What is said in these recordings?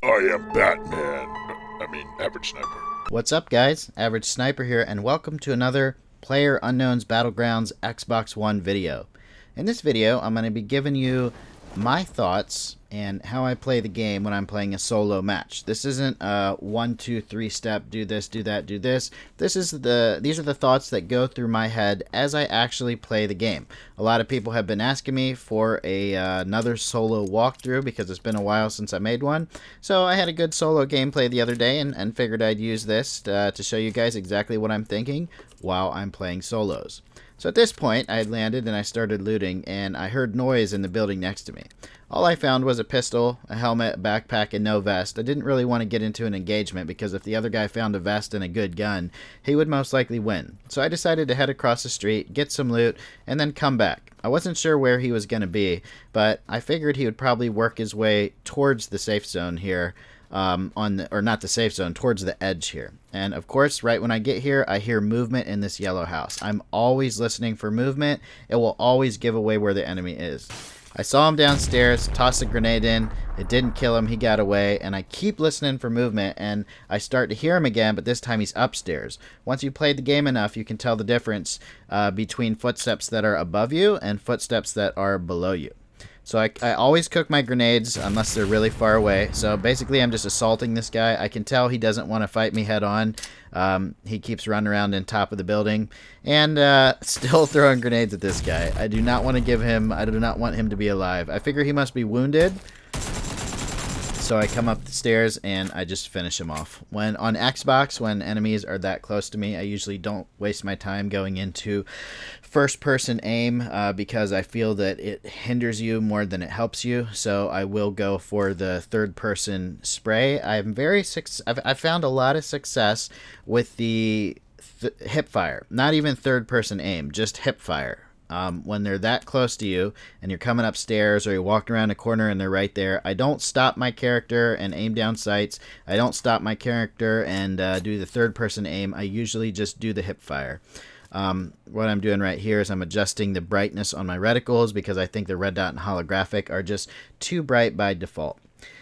I am Batman. Average Sniper. What's up, guys? Average Sniper here, and welcome to another PlayerUnknown's Battlegrounds Xbox One video. In this video, I'm going to be giving you my thoughts and how I play the game when I'm playing a solo match. This isn't a 1, 2, 3 step, do this, do that, do this. These are the thoughts that go through my head as I actually play the game. A lot of people have been asking me for another solo walkthrough because it's been a while since I made one. So I had a good solo gameplay the other day and figured I'd use this to show you guys exactly what I'm thinking while I'm playing solos. So at this point, I had landed and I started looting, and I heard noise in the building next to me. All I found was a pistol, a helmet, a backpack, and no vest. I didn't really want to get into an engagement because if the other guy found a vest and a good gun, he would most likely win. So I decided to head across the street, get some loot, and then come back. I wasn't sure where he was going to be, but I figured he would probably work his way towards the safe zone here. Not the safe zone, towards the edge here. And of course, right when I get here, I hear movement in this yellow house. I'm always listening for movement. It will always give away where the enemy is. I saw him downstairs, tossed a grenade in. It didn't kill him, he got away, and I keep listening for movement, and I start to hear him again, but this time he's upstairs. Once you've played the game enough, you can tell the difference between footsteps that are above you and footsteps that are below you. So I always cook my grenades unless they're really far away. So basically I'm just assaulting this guy. I can tell he doesn't want to fight me head on. He keeps running around in top of the building and still throwing grenades at this guy. I do not want him to be alive. I figure he must be wounded. So I come up the stairs and I just finish him off. When on Xbox, when enemies are that close to me, I usually don't waste my time going into first-person aim because I feel that it hinders you more than it helps you. So I will go for the third-person spray. I've found a lot of success with the hip fire. Not even third-person aim, just hip fire. When they're that close to you and you're coming upstairs or you're walking around a corner and they're right there, I don't stop my character and aim down sights. I don't stop my character and do the third person aim. I usually just do the hip fire. What I'm doing right here is I'm adjusting the brightness on my reticles because I think the red dot and holographic are just too bright by default.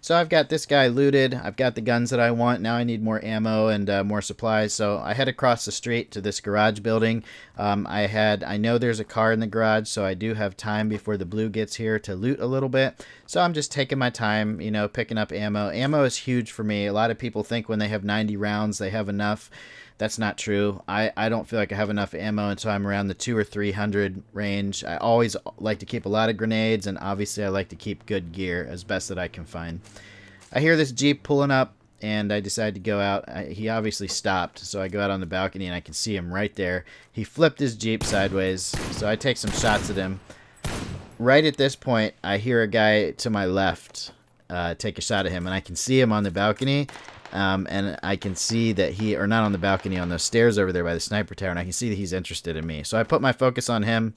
So I've got this guy looted. I've got the guns that I want. Now I need more ammo and more supplies. So I head across the street to this garage building. I know there's a car in the garage, so I do have time before the blue gets here to loot a little bit. So I'm just taking my time, picking up ammo. Ammo is huge for me. A lot of people think when they have 90 rounds, they have enough. That's not true. I don't feel like I have enough ammo until I'm around the 200 or 300 range. I always like to keep a lot of grenades, and obviously I like to keep good gear as best that I can find. I hear this Jeep pulling up, and I decide to go out. He obviously stopped, so I go out on the balcony, and I can see him right there. He flipped his Jeep sideways, so I take some shots at him. Right at this point, I hear a guy to my left take a shot at him, and I can see him on the balcony. And I can see that not on the balcony, on the stairs over there by the sniper tower, and I can see that he's interested in me. So I put my focus on him.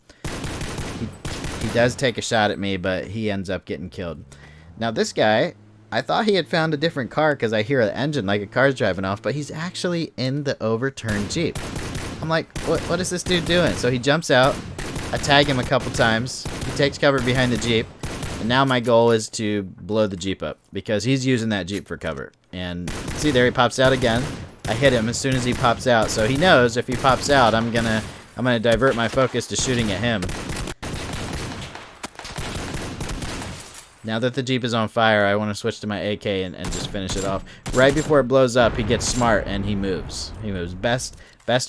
He does take a shot at me, but he ends up getting killed. Now this guy, I thought he had found a different car because I hear an engine like a car's driving off, but he's actually in the overturned Jeep. I'm like, what is this dude doing? So he jumps out. I tag him a couple times. He takes cover behind the Jeep. And now my goal is to blow the Jeep up because he's using that Jeep for cover. And see, there he pops out again. I hit him as soon as he pops out, so he knows if he pops out, I'm gonna divert my focus to shooting at him. Now that the Jeep is on fire, I want to switch to my AK and just finish it off. Right before it blows up, he gets smart and he moves. He moves. Best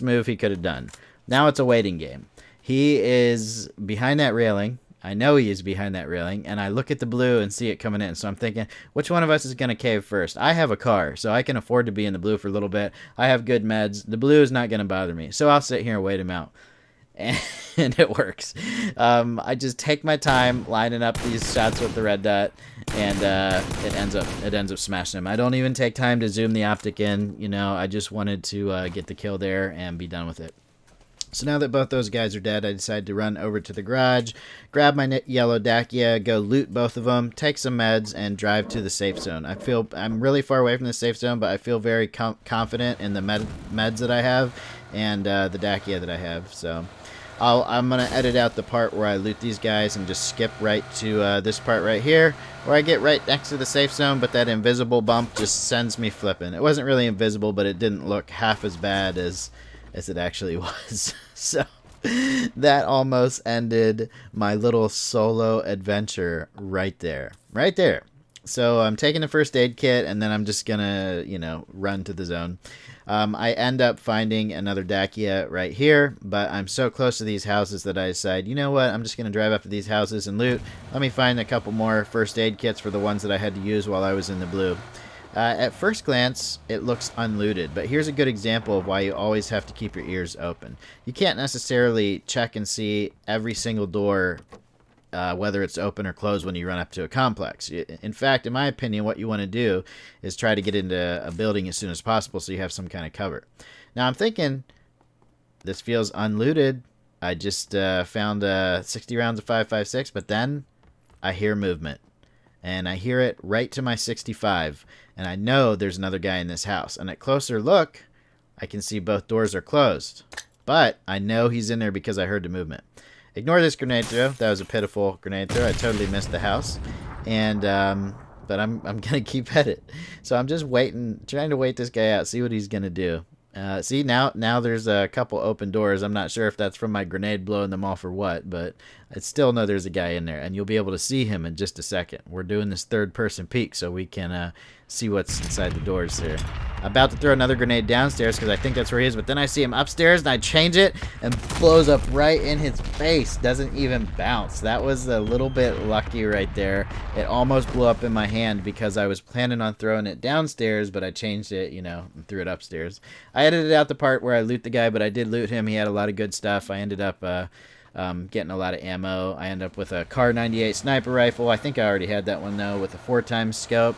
move he could have done. Now it's a waiting game. He is behind that railing. I know he is behind that railing, and I look at the blue and see it coming in. So I'm thinking, which one of us is going to cave first? I have a car, so I can afford to be in the blue for a little bit. I have good meds. The blue is not going to bother me, so I'll sit here and wait him out. And it works. I just take my time lining up these shots with the red dot, and it ends up smashing him. I don't even take time to zoom the optic in. I just wanted to get the kill there and be done with it. So now that both those guys are dead, I decided to run over to the garage, grab my yellow Dacia, go loot both of them, take some meds, and drive to the safe zone. I'm really far away from the safe zone, but I feel very confident in the meds that I have and the Dacia that I have. So I'm going to edit out the part where I loot these guys and just skip right to this part right here, where I get right next to the safe zone, but that invisible bump just sends me flipping. It wasn't really invisible, but it didn't look half as bad as it actually was. So that almost ended my little solo adventure right there. Right there. So I'm taking the first aid kit, and then I'm just going to, run to the zone. I end up finding another Dacia right here, but I'm so close to these houses that I decide, you know what, I'm just going to drive up to these houses and loot. Let me find a couple more first aid kits for the ones that I had to use while I was in the blue. At first glance, it looks unlooted, but here's a good example of why you always have to keep your ears open. You can't necessarily check and see every single door, whether it's open or closed when you run up to a complex. In fact, in my opinion, what you want to do is try to get into a building as soon as possible so you have some kind of cover. Now, I'm thinking, this feels unlooted. I just found 60 rounds of 5.56, but then I hear movement. And I hear it right to my 65. And I know there's another guy in this house. And at closer look, I can see both doors are closed. But I know he's in there because I heard the movement. Ignore this grenade throw. That was a pitiful grenade throw. I totally missed the house. And but I'm gonna keep at it. So I'm just waiting, trying to wait this guy out, see what he's gonna do. See, now there's a couple open doors. I'm not sure if that's from my grenade blowing them off or what, but I still know there's a guy in there, and you'll be able to see him in just a second. We're doing this third-person peek so we can see what's inside the doors here. I'm about to throw another grenade downstairs because I think that's where he is, but then I see him upstairs, and I change it, and blows up right in his face. Doesn't even bounce. That was a little bit lucky right there. It almost blew up in my hand because I was planning on throwing it downstairs, but I changed it, and threw it upstairs. I edited out the part where I loot the guy, but I did loot him. He had a lot of good stuff. I ended up getting a lot of ammo. I ended up with a Car 98 sniper rifle. I think I already had that one, though, with a 4x scope.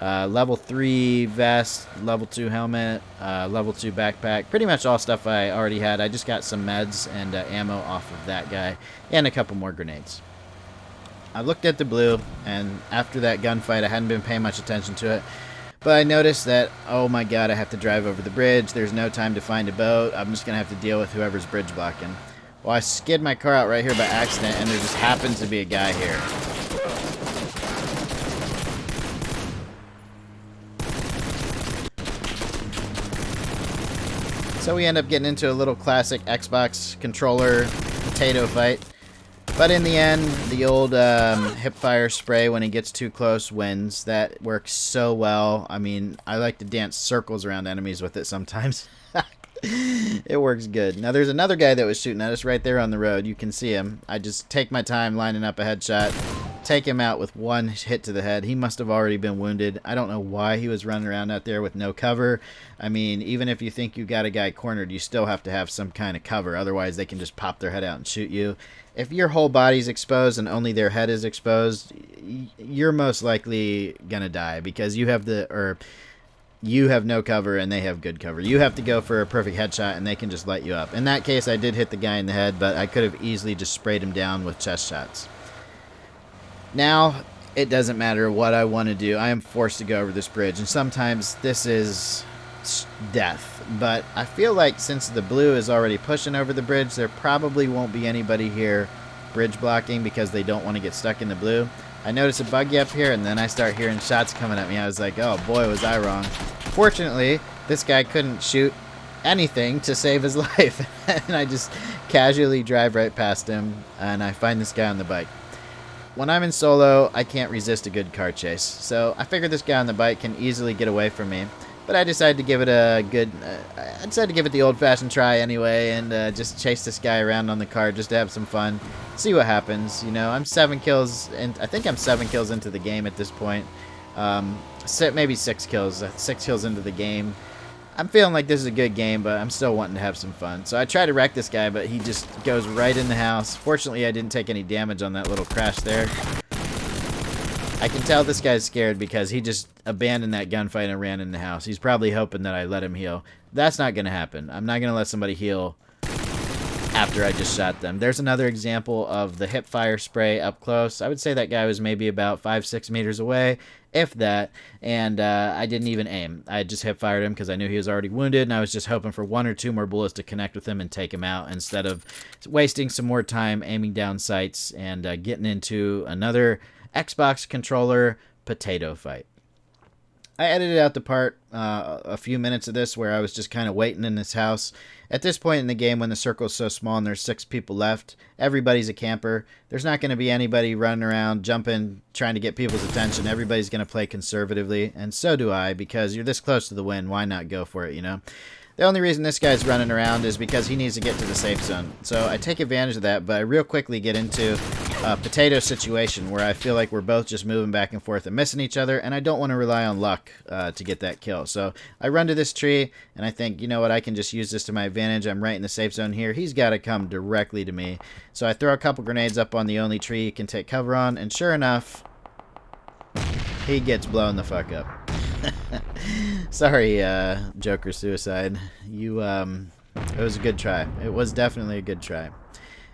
Level 3 vest, level 2 helmet, level 2 backpack. Pretty much all stuff I already had. I just got some meds and ammo off of that guy, and a couple more grenades. I looked at the blue, and after that gunfight, I hadn't been paying much attention to it. But I noticed that, oh my god, I have to drive over the bridge. There's no time to find a boat. I'm just going to have to deal with whoever's bridge blocking. Well, I skid my car out right here by accident, and there just happens to be a guy here. So we end up getting into a little classic Xbox controller potato fight. But in the end, the old hipfire spray, when it gets too close, wins. That works so well. I mean, I like to dance circles around enemies with it sometimes. It works good. Now, there's another guy that was shooting at us right there on the road. You can see him. I just take my time lining up a headshot, take him out with one hit to the head. He must have already been wounded. I don't know why he was running around out there with no cover. I mean, even if you think you got a guy cornered, you still have to have some kind of cover. Otherwise, they can just pop their head out and shoot you. If your whole body's exposed and only their head is exposed, you're most likely gonna die because you have no cover and they have good cover. You have to go for a perfect headshot and they can just light you up. In that case, I did hit the guy in the head, but I could have easily just sprayed him down with chest shots. Now, it doesn't matter what I want to do. I am forced to go over this bridge, and sometimes this is death. But I feel like since the blue is already pushing over the bridge, there probably won't be anybody here bridge blocking because they don't want to get stuck in the blue. I notice a buggy up here, and then I start hearing shots coming at me. I was like, oh boy, was I wrong. Fortunately, this guy couldn't shoot anything to save his life. And I just casually drive right past him, and I find this guy on the bike. When I'm in solo, I can't resist a good car chase. So I figured this guy on the bike can easily get away from me. But I decided to give it the old-fashioned try anyway, and just chase this guy around on the car just to have some fun, see what happens. I'm 7 kills, and I think I'm 7 kills into the game at this point. Maybe 6 kills. 6 kills into the game. I'm feeling like this is a good game, but I'm still wanting to have some fun. So I try to wreck this guy, but he just goes right in the house. Fortunately, I didn't take any damage on that little crash there. I can tell this guy's scared because he just abandoned that gunfight and ran in the house. He's probably hoping that I let him heal. That's not going to happen. I'm not going to let somebody heal after I just shot them. There's another example of the hip fire spray up close. I would say that guy was maybe about 5-6 meters away, if that, and I didn't even aim. I just hip fired him because I knew he was already wounded, and I was just hoping for 1 or 2 more bullets to connect with him and take him out instead of wasting some more time aiming down sights and getting into another Xbox controller potato fight. I edited out the part, a few minutes of this, where I was just kind of waiting in this house. At this point in the game, when the circle is so small and there's 6 people left, everybody's a camper. There's not going to be anybody running around, jumping, trying to get people's attention. Everybody's going to play conservatively, and so do I, because you're this close to the win. Why not go for it, you know? The only reason this guy's running around is because he needs to get to the safe zone. So I take advantage of that, but I real quickly get into a potato situation where I feel like we're both just moving back and forth and missing each other, and I don't want to rely on luck to get that kill. So I run to this tree, and I think, you know what, I can just use this to my advantage. I'm right in the safe zone here. He's got to come directly to me. So I throw a couple grenades up on the only tree he can take cover on, and sure enough, he gets blown the fuck up. Sorry, Joker Suicide. It was a good try. It was definitely a good try.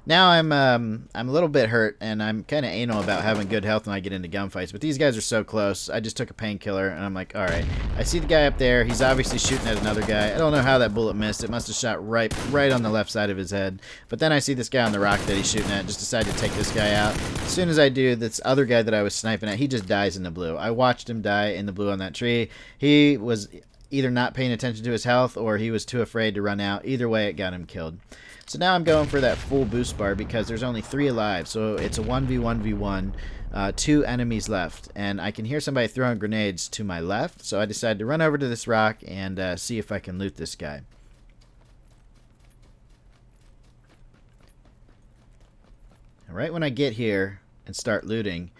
Now I'm a little bit hurt, and I'm kind of anal about having good health when I get into gunfights, but these guys are so close. I just took a painkiller, and I'm like, alright. I see the guy up there. He's obviously shooting at another guy. I don't know how that bullet missed. It must have shot right on the left side of his head. But then I see this guy on the rock that he's shooting at. Just decide to take this guy out. As soon as I do, this other guy that I was sniping at, he just dies in the blue. I watched him die in the blue on that tree. He was either not paying attention to his health, or he was too afraid to run out. Either way, it got him killed. So now I'm going for that full boost bar because there's only 3 alive. So it's a 1v1v1, 2 enemies left. And I can hear somebody throwing grenades to my left. So I decided to run over to this rock and see if I can loot this guy. And right when I get here and start looting,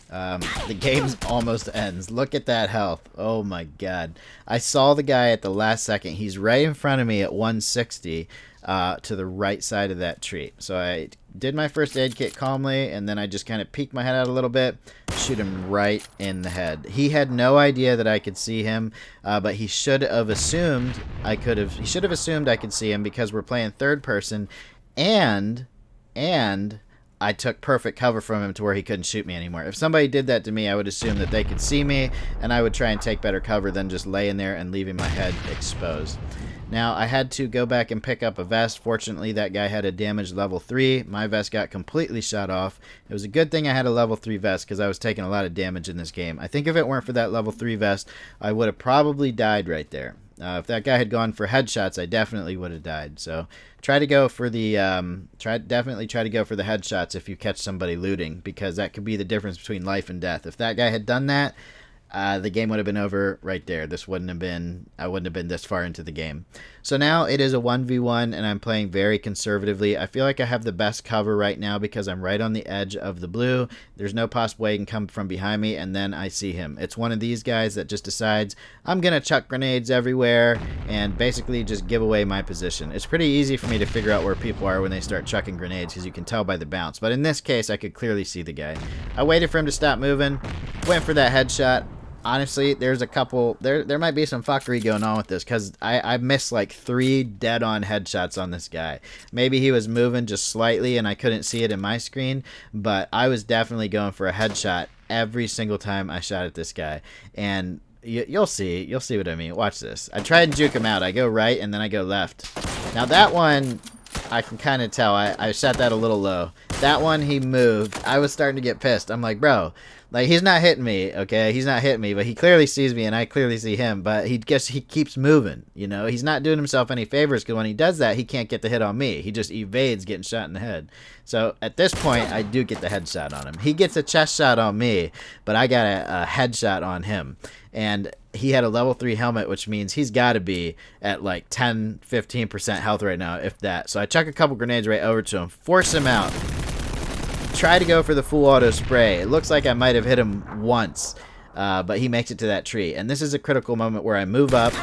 the game almost ends. Look at that health. Oh my god. I saw the guy at the last second. He's right in front of me at 160 to the right side of that tree. So I did my first aid kit calmly, and then I just kind of peeked my head out a little bit, shoot him right in the head. He had no idea that I could see him, but he should have assumed I could have. He should have assumed I could see him because we're playing third person, and I took perfect cover from him to where he couldn't shoot me anymore. If somebody did that to me, I would assume that they could see me, and I would try and take better cover than just laying there and leaving my head exposed. Now, I had to go back and pick up a vest. Fortunately, that guy had a damage level 3. My vest got completely shot off. It was a good thing I had a level 3 vest because I was taking a lot of damage in this game. I think if it weren't for that level 3 vest, I would have probably died right there. If that guy had gone for headshots, I definitely would have died. So try to go for the definitely try to go for the headshots if you catch somebody looting, because that could be the difference between life and death. If that guy had done that, the game would have been over right there. I wouldn't have been this far into the game. So now it is a 1v1, and I'm playing very conservatively. I feel like I have the best cover right now because I'm right on the edge of the blue. There's no possible way he can come from behind me, and then I see him. It's one of these guys that just decides, I'm going to chuck grenades everywhere and basically just give away my position. It's pretty easy for me to figure out where people are when they start chucking grenades because you can tell by the bounce. But in this case, I could clearly see the guy. I waited for him to stop moving, went for that headshot. Honestly, there's a couple, there might be some fuckery going on with this because I missed like 3 dead-on headshots on this guy. Maybe he was moving just slightly and I couldn't see it in my screen, but I was definitely going for a headshot every single time I shot at this guy. And you'll see what I mean. Watch this. I tried to juke him out. I go right and then I go left. Now that one, I can kind of tell. I shot that a little low. That one, he moved. I was starting to get pissed. I'm like, bro, like, he's not hitting me, okay? He's not hitting me, but he clearly sees me, and I clearly see him. But he keeps moving, you know? He's not doing himself any favors, because when he does that, he can't get the hit on me. He just evades getting shot in the head. So, at this point, I do get the headshot on him. He gets a chest shot on me, but I got a headshot on him. And he had a level 3 helmet, which means he's got to be at like 10-15% health right now, if that. So I chuck a couple grenades right over to him, force him out, try to go for the full auto spray. It looks like I might have hit him once, but he makes it to that tree. And this is a critical moment where I move up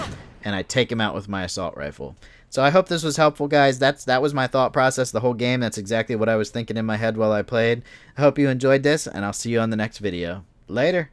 and I take him out with my assault rifle. So I hope this was helpful, guys. That was my thought process the whole game. That's exactly what I was thinking in my head while I played. I hope you enjoyed this, and I'll see you on the next video. Later.